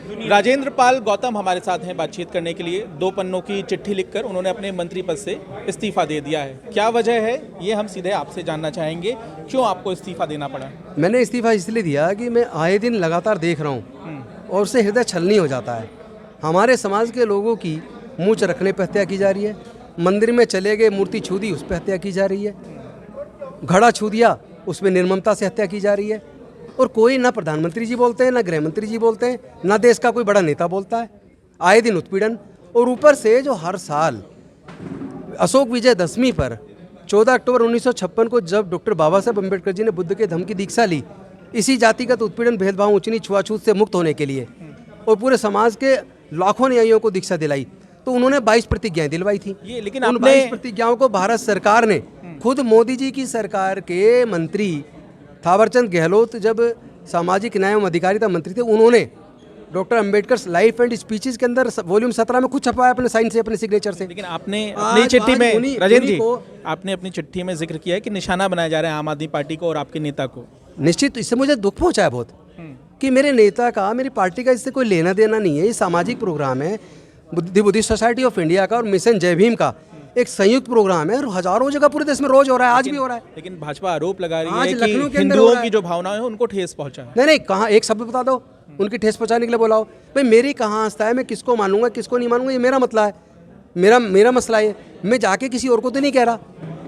राजेंद्र पाल गौतम हमारे साथ हैं बातचीत करने के लिए। 2 पन्नों की चिट्ठी लिखकर उन्होंने अपने मंत्री पद से इस्तीफा दे दिया है। क्या वजह है ये हम सीधे आपसे जानना चाहेंगे, क्यों आपको इस्तीफा देना पड़ा? मैंने इस्तीफा इसलिए दिया कि मैं आए दिन लगातार देख रहा हूँ और उससे हृदय छलनी हो जाता है। हमारे समाज के लोगों की मूंछ रखने पर हत्या की जा रही है, मंदिर में चले गए मूर्ति छू दी उस पर हत्या की जा रही है, घड़ा छू दिया उसमें निर्ममता से हत्या की जा रही है, और कोई ना प्रधानमंत्री जी बोलते हैं, ना गृह मंत्री जी बोलते हैं, ना देश का कोई बड़ा नेता बोलता है। आए दिन उत्पीड़न, और ऊपर से जो हर साल अशोक विजयदशमी पर 14 अक्टूबर 1956 को जब डॉक्टर बाबा साहब अम्बेडकर जी ने बुद्ध के धम्म की दीक्षा ली, इसी जातिगत उत्पीड़न, भेदभाव, ऊंच नीच, छुआछूत से मुक्त होने के लिए, और पूरे समाज के लाखों न्यायियों को दीक्षा दिलाई, तो उन्होंने 22 प्रतिज्ञाएं दिलवाई थी। ये लेकिन उन 22 प्रतिज्ञाओं को भारत सरकार ने, खुद मोदी जी की सरकार के मंत्री थावरचंद गहलोत जब सामाजिक न्याय एवं अधिकारिता मंत्री थे, उन्होंने doctor Ambedkar life and speeches के अंदर वॉल्यूम 17 में खुद छपवाया अपने साइन से, अपने सिग्नेचर से। लेकिन आपने अपनी चिट्ठी में, राजेंद्र जी, आपने अपनी चिट्ठी में जिक्र किया है कि निशाना बनाया जा रहा है आम आदमी पार्टी को और आपके नेता को। निश्चित इससे मुझे दुख पहुंचा है बहुत कि मेरे नेता का, मेरी पार्टी का इससे कोई लेना देना नहीं है। ये सामाजिक प्रोग्राम है बुद्धिस्ट सोसाइटी ऑफ इंडिया का और मिशन जय भीम का एक संयुक्त प्रोग्राम है, और हजारों जगह पूरे देश में रोज हो रहा है, आज भी हो रहा है। लेकिन भाजपा आरोप लगा रही है कि हिंदुओं की जो भावनाएं हैं उनको ठेस पहुंचा है। नहीं, कहाँ एक शब्द बता दो उनकी ठेस पहुंचाने के लिए बोलाओ। भाई मेरी कहाँ आस्था है, मैं किसको मानूंगा किसको नहीं मानूंगा, ये मेरा मसला है, मेरा मसला है। मैं जाके किसी और को तो नहीं कह रहा,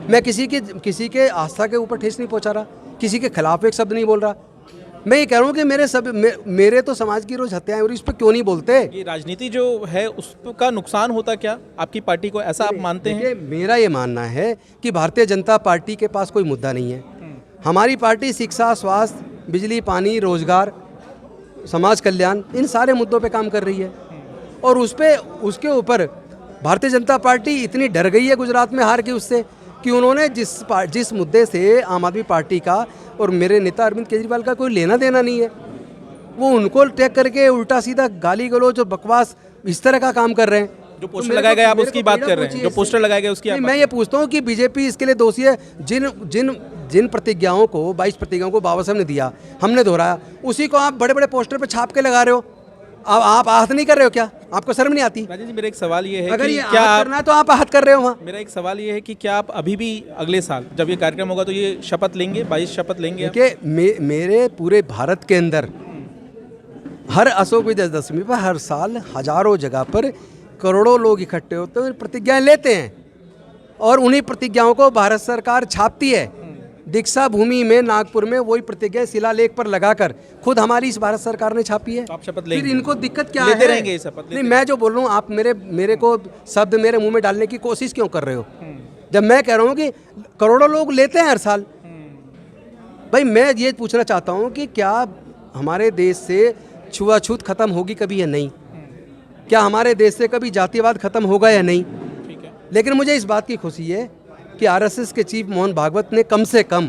मैं किसी के आस्था के ऊपर ठेस नहीं पहुंचा रहा, किसी के खिलाफ एक शब्द नहीं बोल रहा। मैं ये कह रहा हूँ कि मेरे तो समाज की रोज हत्याएं और इस पर क्यों नहीं बोलते? ये राजनीति जो है उसका नुकसान होता क्या आपकी पार्टी को, ऐसा आप मानते हैं? मेरा ये मानना है कि भारतीय जनता पार्टी के पास कोई मुद्दा नहीं है। हमारी पार्टी शिक्षा, स्वास्थ्य, बिजली, पानी, रोजगार, समाज कल्याण, इन सारे मुद्दों पे काम कर रही है, और उसके ऊपर भारतीय जनता पार्टी इतनी डर गई है गुजरात में हार के उससे कि उन्होंने जिस मुद्दे से आम आदमी पार्टी का और मेरे नेता अरविंद केजरीवाल का कोई लेना देना नहीं है, वो उनको टैग करके उल्टा सीधा गाली गलौज और बकवास इस तरह का काम कर रहे हैं। जो पोस्टर लगाए गए आप उसकी बात कर रहे हैं, जो पोस्टर लगाए गए उसकी मैं ये पूछता हूँ कि बीजेपी इसके लिए दोषी है? जिन प्रतिज्ञाओं को, 22 प्रतिज्ञाओं को बाबा साहब ने दिया, हमने दोहराया, उसी को आप बड़े बड़े पोस्टर पे छाप के लगा रहे हो। आप आहत नहीं कर रहे हो क्या? आपको शर्म नहीं आती? राजेश जी, मेरा एक सवाल ये है अगर कि ये क्या आहत करना है तो आप आहत कर रहे हो वहाँ। मेरा एक सवाल ये है कि क्या आप अभी भी अगले साल जब ये कार्यक्रम होगा तो ये शपथ लेंगे, 22 शपथ लेंगे? देखिए, मेरे पूरे भारत के अंदर हर अशोक विजयदशमी पर हर साल हजारों जगह पर करोड़ों लोग इकट्ठे होते हैं, प्रतिज्ञाएं लेते हैं, और उन्हीं प्रतिज्ञाओं को भारत सरकार छापती है। दीक्षा भूमि में नागपुर में वही प्रतिज्ञा शिलालेख पर लगाकर खुद हमारी इस भारत सरकार ने छापी है। तो आप शपथ लेंगे? फिर इनको दिक्कत क्या लेते है? रहेंगे ये शपथ? नहीं, मैं जो बोल रहा हूँ, आप मेरे को शब्द मेरे मुंह में डालने की कोशिश क्यों कर रहे हो? जब मैं कह रहा हूँ कि करोड़ों लोग लेते हैं हर साल। भाई मैं ये पूछना चाहता हूँ कि क्या हमारे देश से छुआछूत खत्म होगी कभी या नहीं? क्या हमारे देश से कभी जातिवाद खत्म होगा या नहीं? ठीक है। लेकिन मुझे इस बात की खुशी है कि आरएसएस के चीफ मोहन भागवत ने कम से कम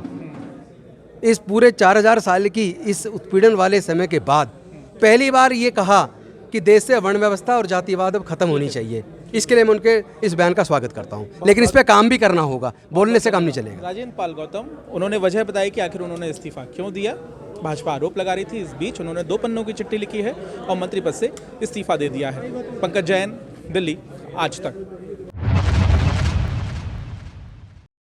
इस पूरे 4000 साल की इस उत्पीड़न वाले समय के बाद पहली बार ये कहा कि देश से वर्ण व्यवस्था और जातिवाद अब खत्म होनी चाहिए। इसके लिए मैं उनके इस बयान का स्वागत करता हूँ, लेकिन इस पर काम भी करना होगा, बोलने से काम नहीं चलेगा। राजेंद्र पाल गौतम, उन्होंने वजह बताई कि आखिर उन्होंने इस्तीफा क्यों दिया। भाजपा आरोप लगा रही थी, इस बीच उन्होंने 2 पन्नों की चिट्ठी लिखी है और मंत्री पद से इस्तीफा दे दिया है। पंकज जैन, दिल्ली, आज तक।